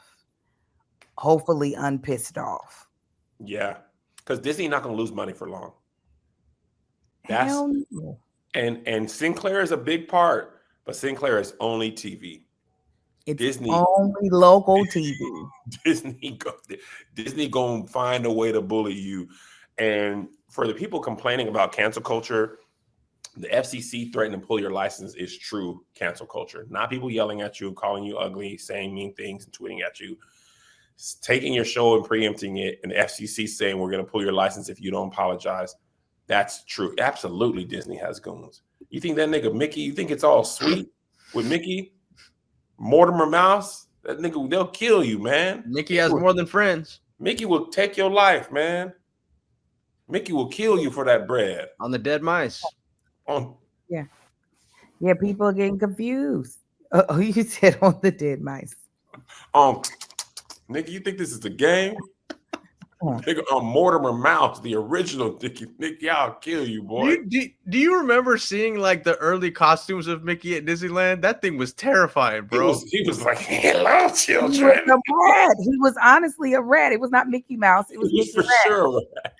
hopefully unpissed off. Yeah, because Disney not going to lose money for long. Hell no. And Sinclair is a big part, but Sinclair is only TV. It's Disney, only local TV. Disney gonna find a way to bully you. And for the people complaining about cancel culture, the FCC threatening to pull your license is true cancel culture. Not people yelling at you, calling you ugly, saying mean things, and tweeting at you. It's taking your show and preempting it, and the FCC saying we're going to pull your license if you don't apologize. That's true. Absolutely, Disney has goons. You think that nigga Mickey, you think it's all sweet with Mickey? Mortimer Mouse? That nigga, they'll kill you, man. Mickey has more than friends. Mickey will take your life, man. Mickey will kill you for that bread. On the dead mice. Yeah, people are getting confused. You said on the dead mice. Nigga, you think this is a game? Nigga, Mortimer Mouse, the original Mickey, I'll kill you, boy. Do you remember seeing like the early costumes of Mickey at Disneyland? That thing was terrifying, bro. He was like, hello, children. He was a rat. He was honestly a rat. It was not Mickey Mouse. It was Mickey for sure a rat.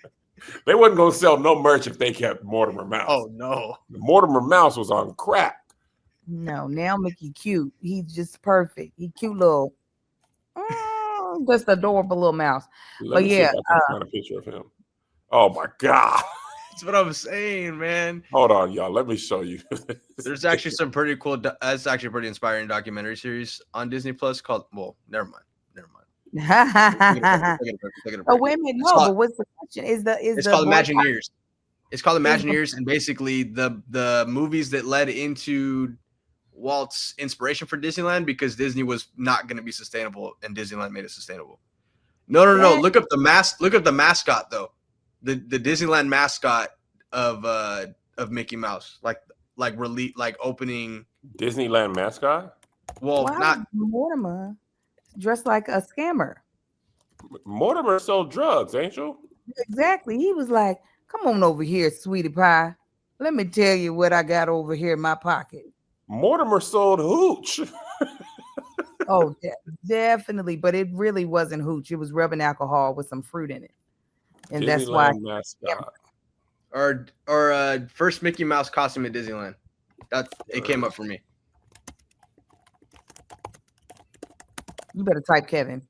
They wasn't going to sell no merch if they kept Mortimer Mouse. Oh, no. Mortimer Mouse was on crack. No, now Mickey cute. He's just perfect. He cute little, just adorable little mouse. But yeah. Find a picture of him. Oh, my God. That's what I'm saying, man. Hold on, y'all. Let me show you. There's actually some pretty cool, that's actually a pretty inspiring documentary series on Disney Plus called, well, never mind. Oh, wait a minute. No, but what's the question? It's called Imagineers. It's called Imagineers, and basically the movies that led into Walt's inspiration for Disneyland, because Disney was not going to be sustainable, and Disneyland made it sustainable. No. Look up the mascot though. The Disneyland mascot of Mickey Mouse, like opening Disneyland mascot. Well, not Mortimer. Dressed like a scammer. Mortimer sold drugs, ain't you? Exactly. He was like, come on over here, sweetie pie. Let me tell you what I got over here in my pocket. Mortimer sold hooch. Oh, definitely. But it really wasn't hooch. It was rubbing alcohol with some fruit in it. And that's why. Mascot. Or first Mickey Mouse costume at Disneyland. It came up for me. You better type Kevin.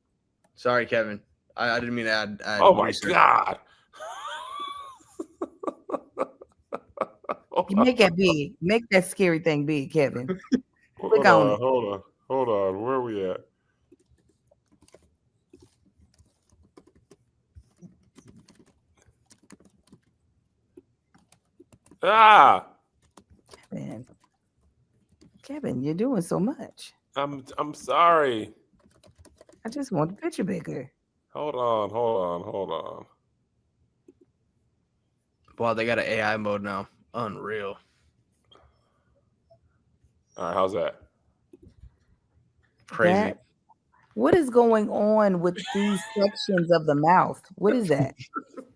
Sorry, Kevin. I didn't mean to add oh my God. You make that big. Make that scary thing big, Kevin. Hold on it. hold on. Where are we at? Ah, Kevin, you're doing so much. I'm sorry. I just want the picture bigger. Hold on. Wow, they got an AI mode now. Unreal. All right, how's that? Crazy. What is going on with these sections of the mouth? What is that?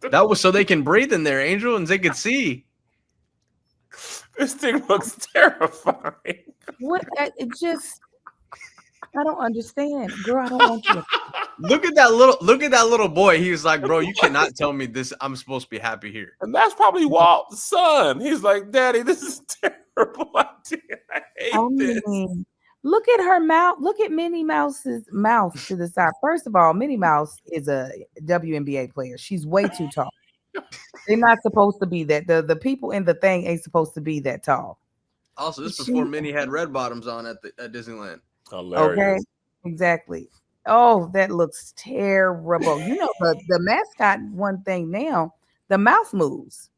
That was so they can breathe in there, Angel, and they could see. This thing looks terrifying. What? I don't understand, girl. I don't want you. Look at that little boy. He was like, bro, you cannot tell me this. I'm supposed to be happy here. And that's probably Walt's son. He's like, Daddy, this is a terrible idea. I hate this. Look at her mouth. Look at Minnie Mouse's mouth to the side. First of all, Minnie Mouse is a WNBA player. She's way too tall. They're not supposed to be that. The people in the thing ain't supposed to be that tall. Also, this is before Minnie had red bottoms on at Disneyland. Hilarious. Okay, exactly. Oh, that looks terrible. You know, the mascot, one thing now, the mouth moves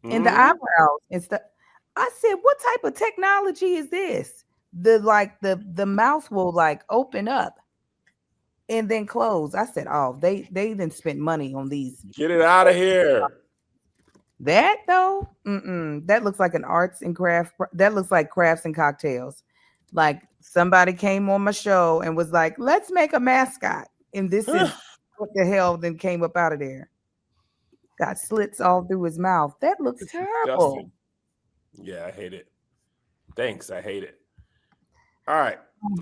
and the eyebrows and stuff. I said, what type of technology is this? The mouth will like open up and then close. I said, oh, they didn't spend money on these. Get it out of here. That though, that looks like an arts and craft. That looks like crafts and cocktails. Like somebody came on my show and was like, let's make a mascot. And this is what the hell then came up out of there. Got slits all through his mouth. That looks terrible. Disgusting. Yeah, I hate it. Thanks. I hate it. All right.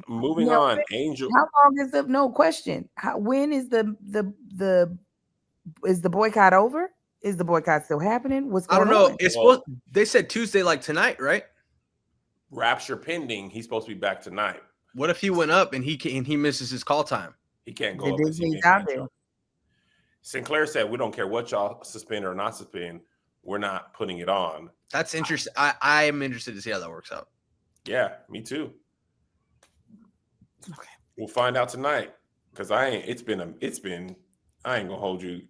Moving on. Angel. How long is the question? When is the boycott over? Is the boycott still happening? What's going on? I don't know. It's supposed. They said Tuesday, like tonight, right? Rapture pending. He's supposed to be back tonight. What if he went up and he misses his call time? He can't go up. He's out there. Sinclair said, "We don't care what y'all suspend or not suspend. We're not putting it on." That's interesting. I am interested to see how that works out. Yeah, me too. Okay. We'll find out tonight because I ain't gonna hold you.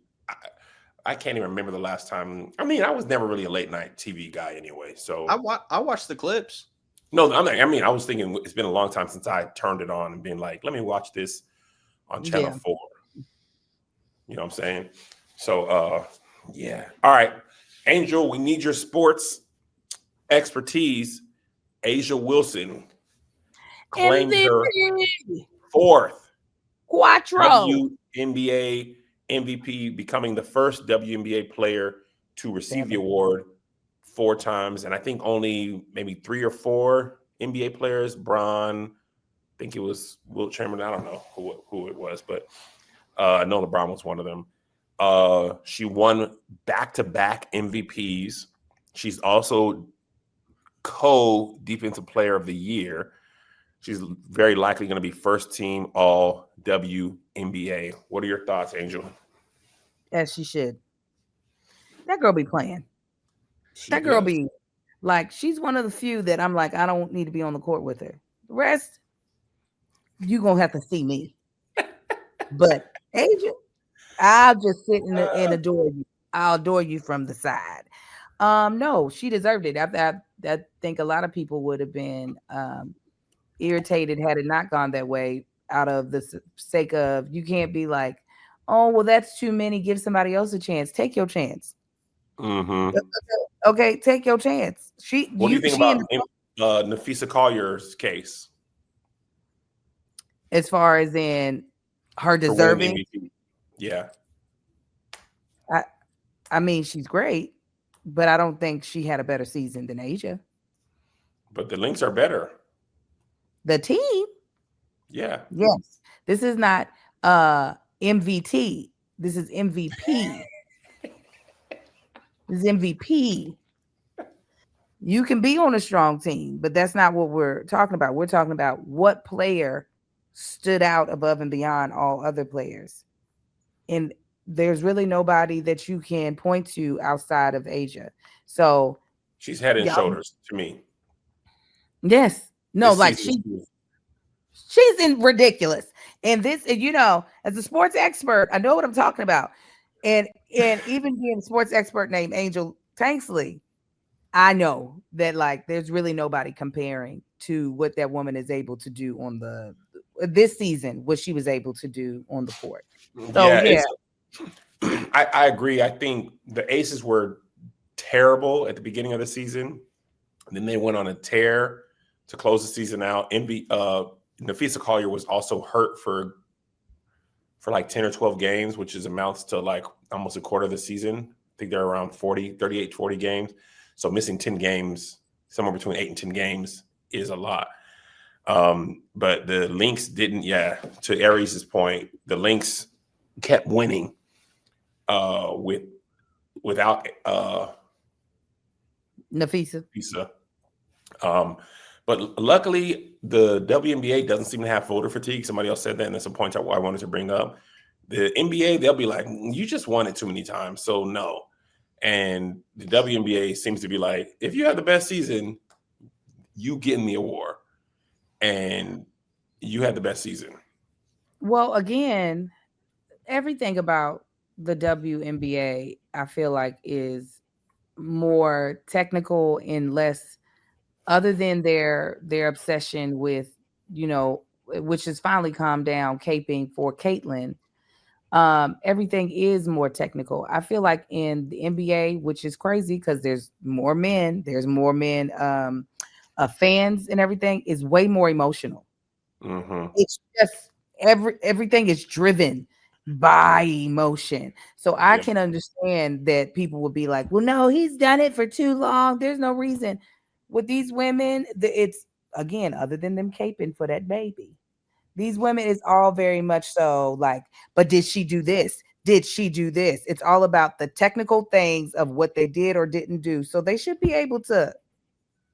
I can't even remember the last time. I mean, I was never really a late night TV guy anyway. So I watched the clips. No, I was thinking it's been a long time since I turned it on and been like, let me watch this on Channel 4. You know what I'm saying? So, yeah. All right. Angel, we need your sports expertise. Asia Wilson claimed her fourth WNBA MVP, becoming the first WNBA player to receive the award 4 times. And I think only maybe 3 or 4 NBA players, Bron, I think it was Wilt Chamberlain. I don't know who it was, but I know LeBron was one of them. She won back-to-back MVPs. She's also co-defensive player of the year. She's very likely going to be first team all WNBA. What are your thoughts, Angel? As she should. That girl be playing. That girl be like, she's one of the few that I'm like, I don't need to be on the court with her. The rest, you gonna have to see me. But Angel, I'll just sit and adore you. I'll adore you from the side. No, she deserved it. I think a lot of people would have been irritated had it not gone that way, out of the sake of, you can't be like, oh, well, that's too many. Give somebody else a chance. Take your chance. Mm-hmm. Okay, take your chance. What do you think about Nafisa Collier's case? As far as in her deserving? Yeah. I mean, she's great, but I don't think she had a better season than Asia. But the Lynx are better. The team? Yeah. Yes. This is not MVT. This is MVP. This is MVP. You can be on a strong team, but that's not what we're talking about. We're talking about what player stood out above and beyond all other players. And there's really nobody that you can point to outside of Asia. So She's head and Yeah. shoulders to me. Yes. No, This like season, she's in ridiculous. And this, and as a sports expert, I know what I'm talking about. And even being a sports expert named Angel Tanksley, I know that like there's really nobody comparing to what that woman is able to do on this season, what she was able to do on the court. So yeah. I agree. I think the Aces were terrible at the beginning of the season. Then they went on a tear to close the season out. Nafisa Collier was also hurt for like 10 or 12 games, which amounts to like almost a quarter of the season. I think they're around 38, 40 games. So missing 10 games, somewhere between 8 and 10 games is a lot. But the Lynx didn't, to Aries' point, the Lynx kept winning without Nafisa. But luckily, the WNBA doesn't seem to have voter fatigue. Somebody else said that, and that's a point I wanted to bring up. The NBA, they'll be like, you just won it too many times, so no. And the WNBA seems to be like, if you have the best season, you getting the award. And you had the best season. Well, again, everything about the WNBA, I feel like, is more technical and less, other than their obsession with, which has finally calmed down, caping for Caitlin. Everything is more technical. I feel like in the NBA, which is crazy because there's more men, fans and everything is way more emotional. Mm-hmm. It's just everything is driven by emotion. So I can understand that people would be like, well, no, he's done it for too long. There's no reason. With these women, it's, again, other than them caping for that baby, these women is all very much so like, but did she do this? Did she do this? It's all about the technical things of what they did or didn't do. So they should be able to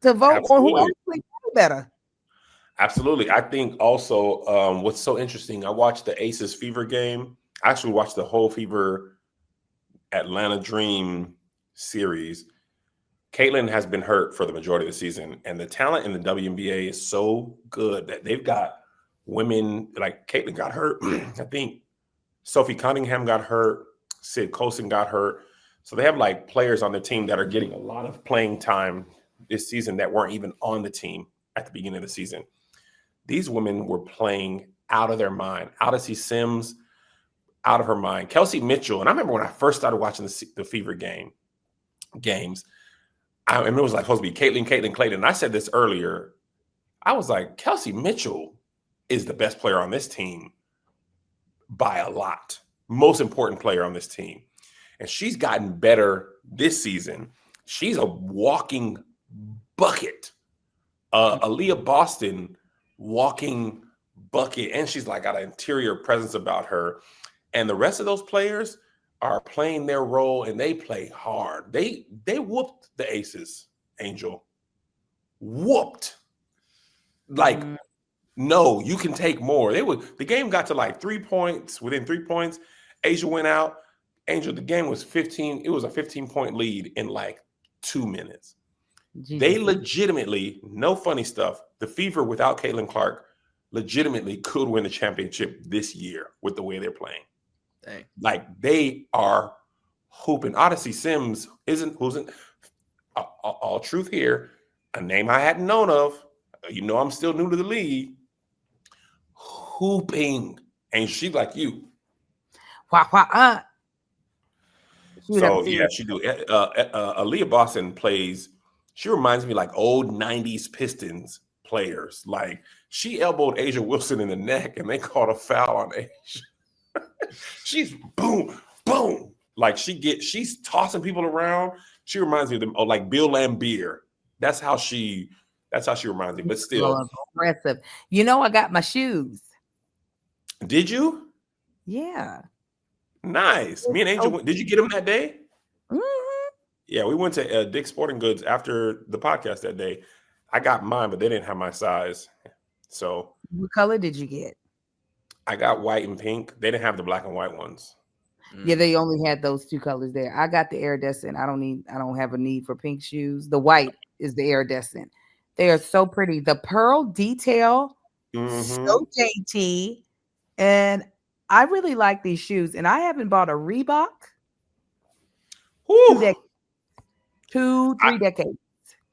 vote on who actually did better. Absolutely. I think also what's so interesting, I watched the Aces Fever game. I actually watched the whole Fever Atlanta Dream series. Caitlin has been hurt for the majority of the season, and the talent in the WNBA is so good that they've got women like Caitlin got hurt. I think Sophie Cunningham got hurt. Sid Colson got hurt. So they have like players on the team that are getting a lot of playing time this season that weren't even on the team at the beginning of the season. These women were playing out of their mind. Odyssey Sims, out of her mind. Kelsey Mitchell, and I remember when I first started watching the Fever games, I mean, it was like supposed to be Caitlin. And I said this earlier. I was like, Kelsey Mitchell is the best player on this team by a lot. Most important player on this team. And she's gotten better this season. She's a walking bucket. Aaliyah Boston, walking bucket. And she's like got an interior presence about her. And the rest of those players are playing their role, and they play hard. They whooped the Aces, Angel. Whooped. Like, no, you can take more. The game got to like 3 points. Within 3 points, Asia went out. Angel, the game was 15. It was a 15-point lead in like 2 minutes. Jesus. They legitimately, no funny stuff, the Fever without Caitlin Clark legitimately could win the championship this year with the way they're playing. Dang. Like, they are hooping. Odyssey Sims who's all truth here, a name I hadn't known of. I'm still new to the league. Hooping. And she's like you. So, yeah, she do. Aaliyah Boston plays, she reminds me like old 90s Pistons players. Like, she elbowed Asia Wilson in the neck, and they called a foul on Asia. She's boom, boom. Like, she's tossing people around. She reminds me of them, like Bill Laimbeer. That's how she reminds me. But still, aggressive. I got my shoes. Did you? Yeah. Nice. Me and Angel, did you get them that day? Mm-hmm. Yeah, we went to Dick's Sporting Goods after the podcast that day. I got mine, but they didn't have my size. So, what color did you get? I got white and pink. They didn't have the black and white ones. Yeah, they only had those 2 colors there. I got the iridescent. I don't have a need for pink shoes. The white is the iridescent. They are so pretty. The pearl detail, so dainty. And I really like these shoes. And I haven't bought a Reebok. 3 decades.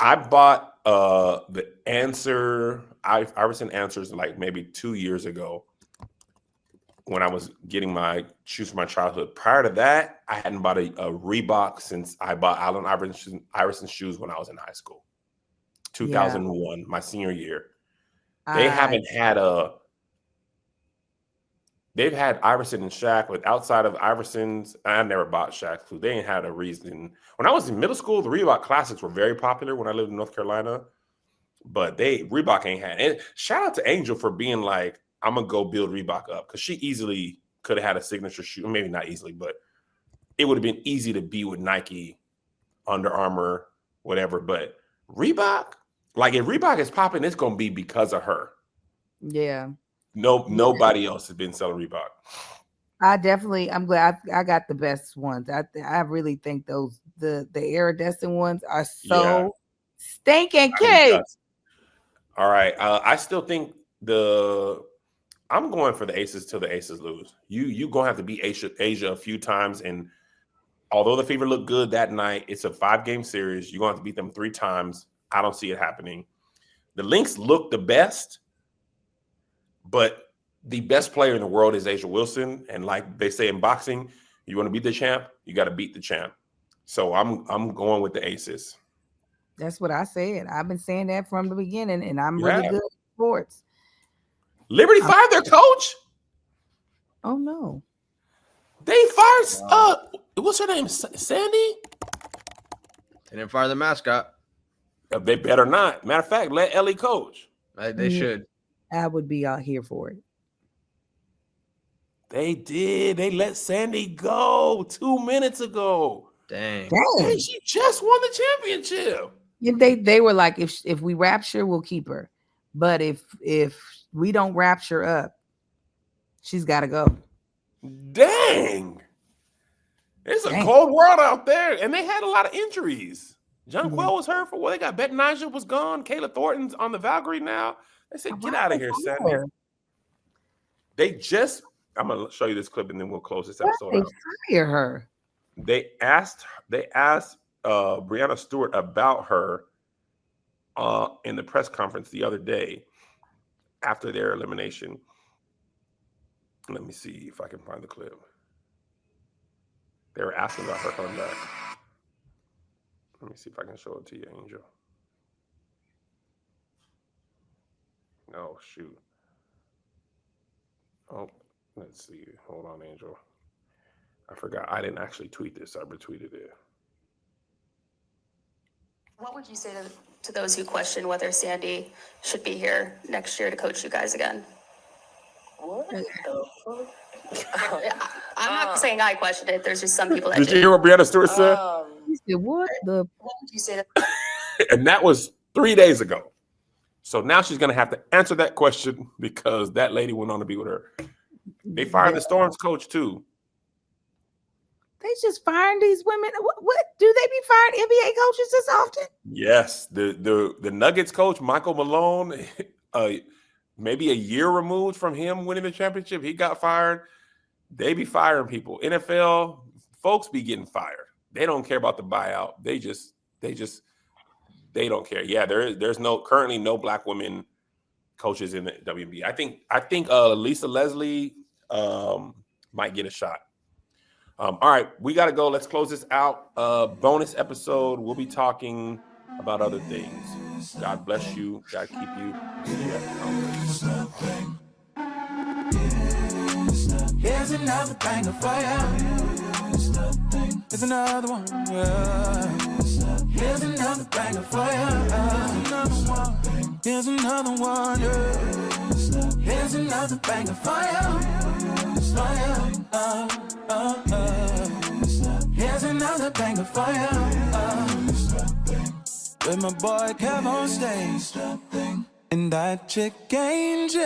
I bought the Iverson Answers like maybe 2 years ago when I was getting my shoes for my childhood. Prior to that, I hadn't bought a Reebok since I bought Allen Iverson shoes when I was in high school. 2001, my senior year. They've had Iverson and Shaq, but outside of Iverson's, I never bought Shaq. So they ain't had a reason. When I was in middle school, the Reebok Classics were very popular when I lived in North Carolina. But Reebok ain't had. And shout out to Angel for being like, I'm gonna go build Reebok up, because she easily could have had a signature shoe. Maybe not easily, but it would have been easy to be with Nike, Under Armour, whatever. But Reebok, like if Reebok is popping, it's gonna be because of her. Yeah. Nobody else has been selling Reebok. I'm glad I got the best ones. I really think the iridescent ones are so stinking cute. All right. I still think I'm going for the Aces till the Aces lose. You gonna have to beat Asia a few times, and although the Fever looked good that night, it's a 5-game series. You're gonna have to beat them 3 times. I don't see it happening. The Lynx look the best, but the best player in the world is Asia Wilson. And like they say in boxing, you want to beat the champ, you got to beat the champ. So I'm going with the Aces. That's what I said. I've been saying that from the beginning, and I'm really good at sports. Liberty fired their coach? Oh, no. They fired, what's her name, Sandy? They didn't fire the mascot. They better not. Matter of fact, let Ellie coach. They should. I would be out here for it. They did. They let Sandy go 2 minutes ago. Dang. Hey, she just won the championship. They were like, if we rapture, we'll keep her. But if we don't rapture up, she's got to go. Dang. It's a cold world out there. And they had a lot of injuries. Jonquel was hurt for what? They got Betnaja was gone. Kayla Thornton's on the Valkyrie now. They said, get out of here, Sandy. I'm going to show you this clip and then we'll close this episode out. They fire her. They asked Brianna Stewart about her in the press conference the other day after their elimination. Let me see if I can find the clip. They were asking about her coming back. Let me see if I can show it to you, Angel. Oh, shoot. Oh, let's see. Hold on, Angel. I forgot. I didn't actually tweet this. I retweeted it. What would you say to those who question whether Sandy should be here next year to coach you guys again? What the fuck? I'm not saying I questioned it. There's just some people that Did you hear what Brianna Stewart said? What would you say? And that was 3 days ago. So now she's going to have to answer that question because that lady went on to be with her. They fired the Storms coach too. They just firing these women. What do they be firing NBA coaches this often? Yes, the Nuggets coach Michael Malone, maybe a year removed from him winning the championship, he got fired. They be firing people. NFL folks be getting fired. They don't care about the buyout. They don't care. Yeah, there's currently no black women coaches in the WNBA. I think Lisa Leslie might get a shot. All right, we got to go. Let's close this out. Bonus episode. We'll be talking about other things. God bless you. God keep you. Here's another banger for you. Here's another one. Here's another banger for you. Here's another one. Here's another banger for you. Here's another banger for you. With my boy Kev on stage and that chick Angel.